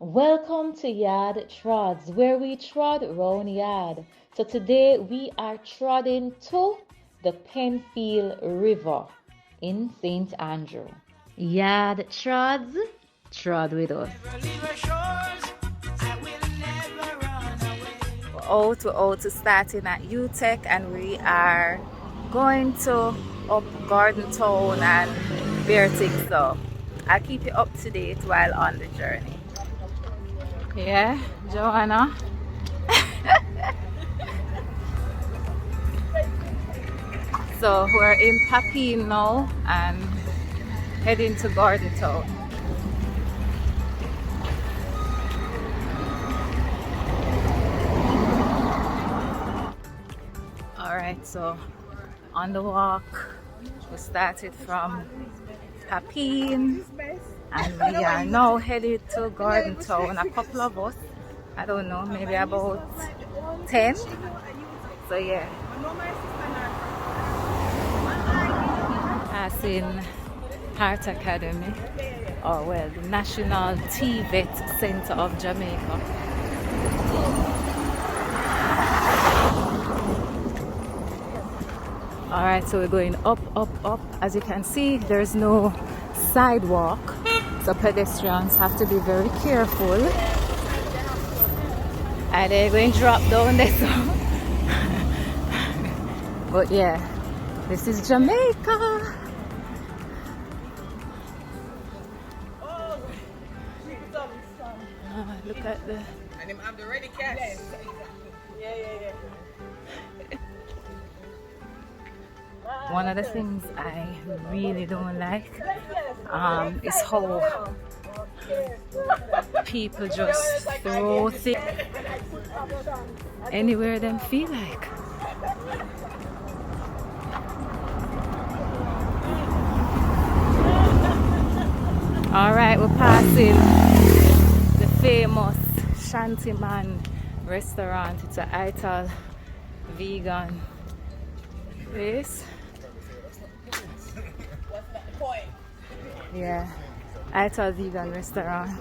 Welcome to YAAD TRODZ, where we trod round YAAD. So today we are trodding to the Penfield River in St. Andrew. YAAD TRODZ, trod with us. We're out to starting at UTech, and we are going to up Garden Town and Beartic, so I'll keep you up to date while on the journey. Yeah, Joanna. So we're in Papine now and heading to Garden Town. Alright, so on the walk, we started from Papine and we are now headed to Garden Town. A couple of us, I don't know, maybe about 10. So yeah. Passing Heart Academy, or well, the National TVET Center of Jamaica. Alright, so we're going up, up, up. As you can see, there's no sidewalk, so pedestrians have to be very careful. And they're going to drop down there. So. But yeah, this is Jamaica. Look at the... And him have the ready cash. Yes, exactly. Yeah. One of the things I really don't like is how people just throw things anywhere they feel like. Alright, we're passing the famous Shantyman restaurant. It's an Ital vegan place. Yeah, Ital vegan restaurant.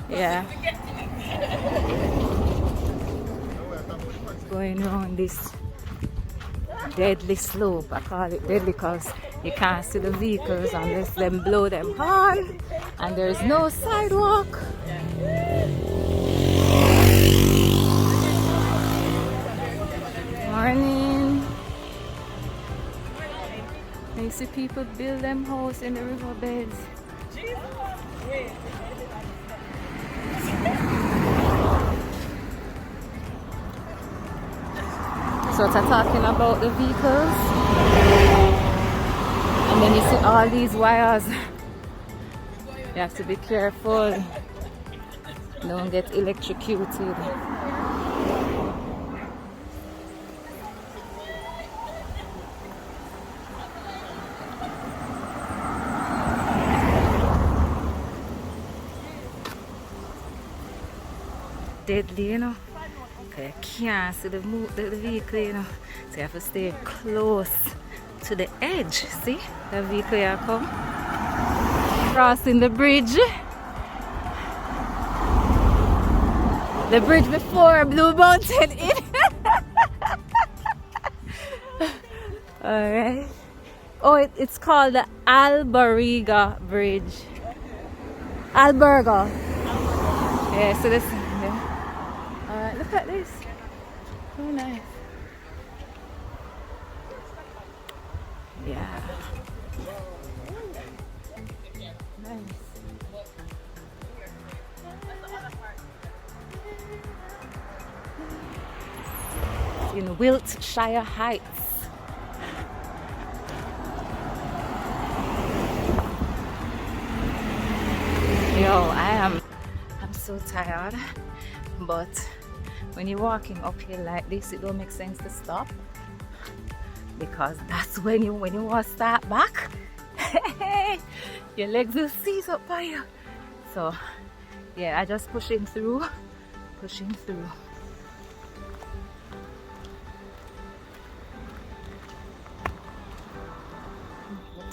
Yeah. Going around this deadly slope. I call it deadly because you can't see the vehicles unless them blow them horn, and there's no sidewalk. Morning. You see people build them house in the riverbeds. So they're talking about the vehicles, and then you see all these wires. You have to be careful, don't get electrocuted. Deadly, you know. Okay, you can't see the vehicle, you know. So you have to stay close to the edge. See? The vehicle here come. Crossing the bridge. The bridge before Blue Mountain in. Alright. Oh, it's called the Albariga Bridge. Alberga. Yeah, so this. Alright, look at this. So nice. Yeah. Nice. In Wiltshire Heights. Yo, I'm so tired, but when you're walking uphill like this, it don't make sense to stop, because that's when you want to start back. Your legs will seize up by you. So yeah, I just pushing through.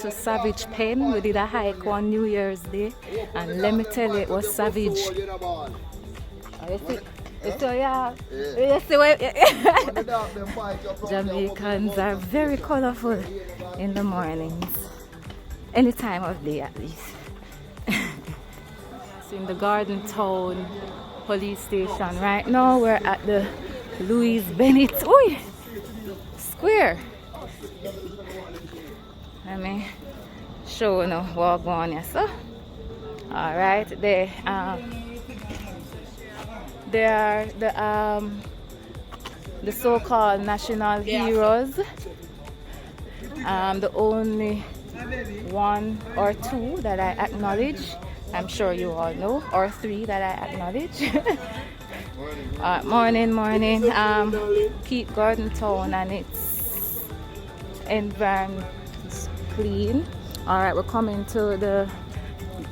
to Savage Pen. We did a hike on New Year's Day, and let me tell you, it was savage. Jamaicans are very colorful in the mornings, any time of day at least. So in the Garden Town police station right now, we're at the Louis Bennett Square. Let me show you what going on here. So, all right, there are the so-called national heroes. The only one or two that I acknowledge, I'm sure you all know, or three that I acknowledge. Morning. Keep Garden Town and its environment clean. Alright, we're coming to the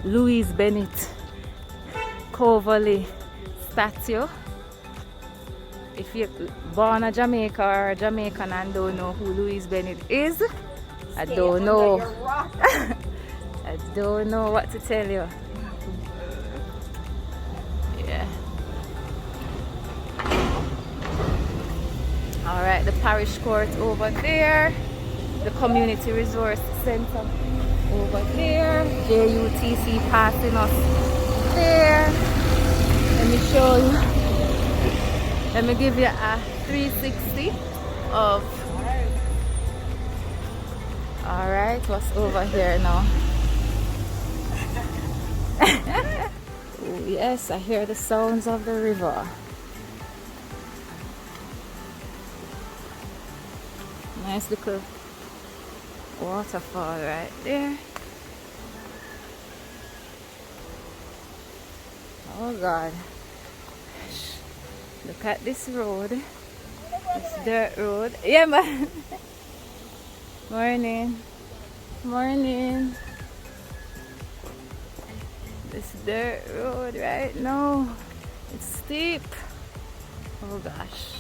Louis Bennett Coverley statue. If you're born in Jamaica or a Jamaican and don't know who Louis Bennett is, I don't know. I don't know what to tell you. Yeah. Alright, the parish court over there. The community resource center over there. JUTC passing us there. Let me show you. Let me give you a 360 of. Alright, what's over here now? Oh, yes, I hear the sounds of the river. Nice little waterfall right there. Oh God. Look at this road. This dirt road. Yeah, man. Morning. This dirt road right now. It's steep. Oh gosh.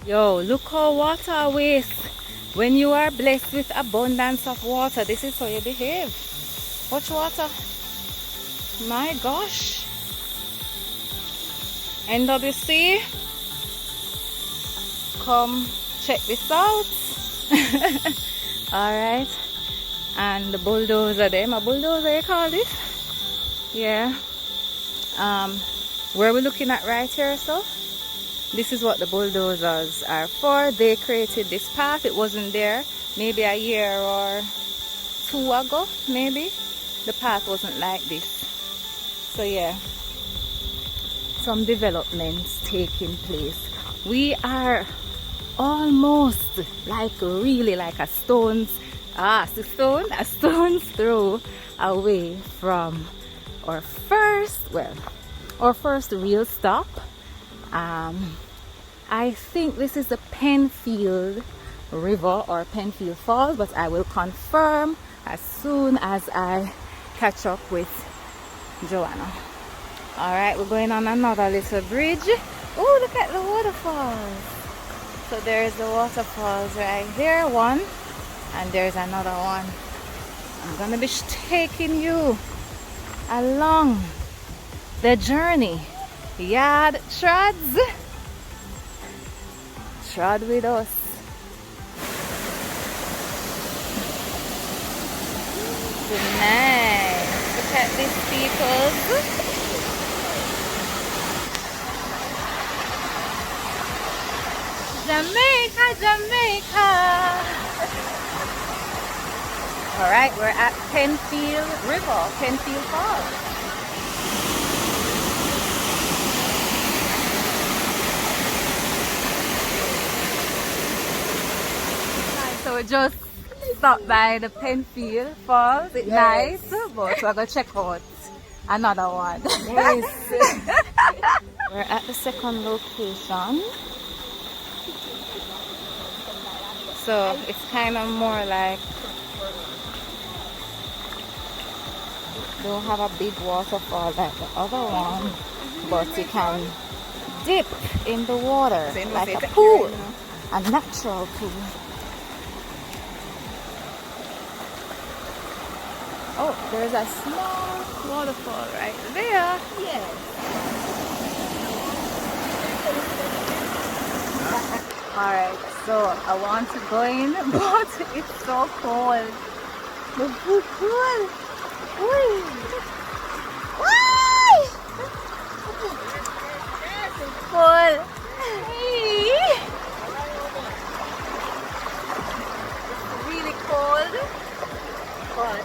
Yo, look how water wastes. When you are blessed with abundance of water, this is how you behave. Watch water. My gosh. NWC, come check this out. Alright. And the bulldozer there. My bulldozer, you call this? Yeah. Where we're looking at right here, so this is what the bulldozers are for. They created this path. It wasn't there maybe a year or two ago, maybe. The path wasn't like this. So yeah, some developments taking place. We are almost really like a stone's throw away from our first real stop. I think this is the Penfield River or Penfield Falls, but I will confirm as soon as I catch up with Joanna. Alright, we're going on another little bridge. Oh, look at the waterfalls. So there's the waterfalls right there, one, and there's another one. I'm gonna be taking you along the journey. YAAD TRODZ. Trod with us. Nice. Look at these people. Jamaica. Alright, we're at Penfield River, Penfield Falls. So we just stopped by the Penfield Falls. It's nice, but we're going to check out another one. Yes. We're at the second location. So it's kind of more like, don't have a big waterfall like the other one, but you can dip in the water like a pool, a natural pool. There's a small waterfall right there. Yes. Alright, so I want to go in, but it's so cold. It's so cold. Whee! Whee! It's cold. Hey! It's really cold, but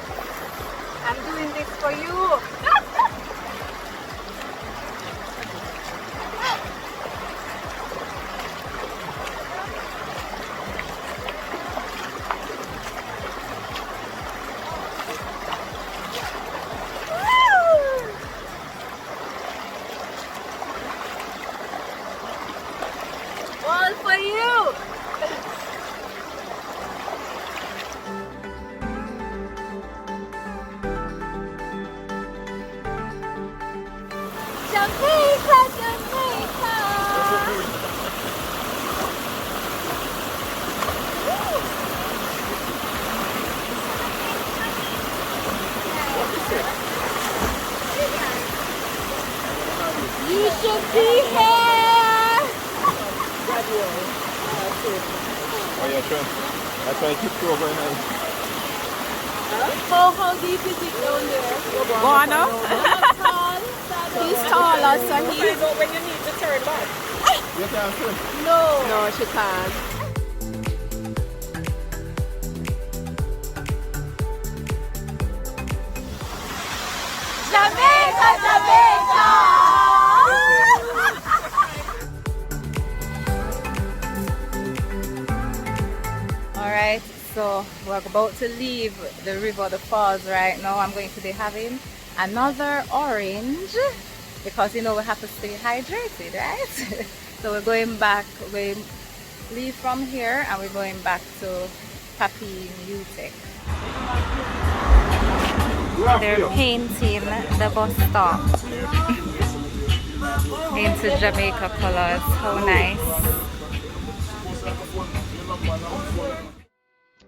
I'm doing this for you. All for you. Jamaica, Jamaica. You should be here. Oh yeah, sure. That's why I keep going now. How deep is it down there? Go on now. He's taller, so he... Find out when you need to turn back. You can't swim. No, she can't. Jamaica, Jamaica. Alright, so we're about to leave the river, the falls right now. I'm going to be having another orange because you know we have to stay hydrated, right? So we're going back, we leave from here and we're going back to Papine, UTEC. They're painting the bus stop into Jamaica colors. How nice.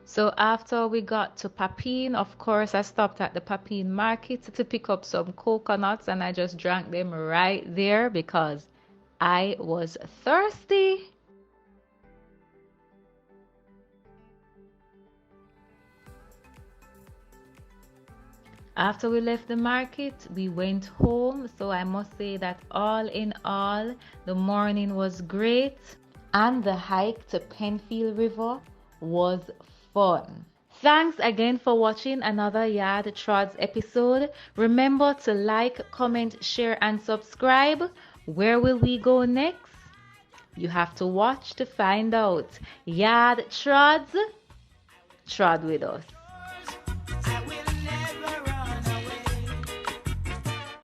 So after we got to Papine, of course, I stopped at the Papine market to pick up some coconuts and I just drank them right there because I was thirsty. After we left the market, we went home. So I must say that all in all, the morning was great and the hike to Penfield River was fun. Thanks again for watching another YAAD TRODZ episode. Remember to like, comment, share and subscribe. Where will we go next? You have to watch to find out. YAAD TRODZ, Trod with us.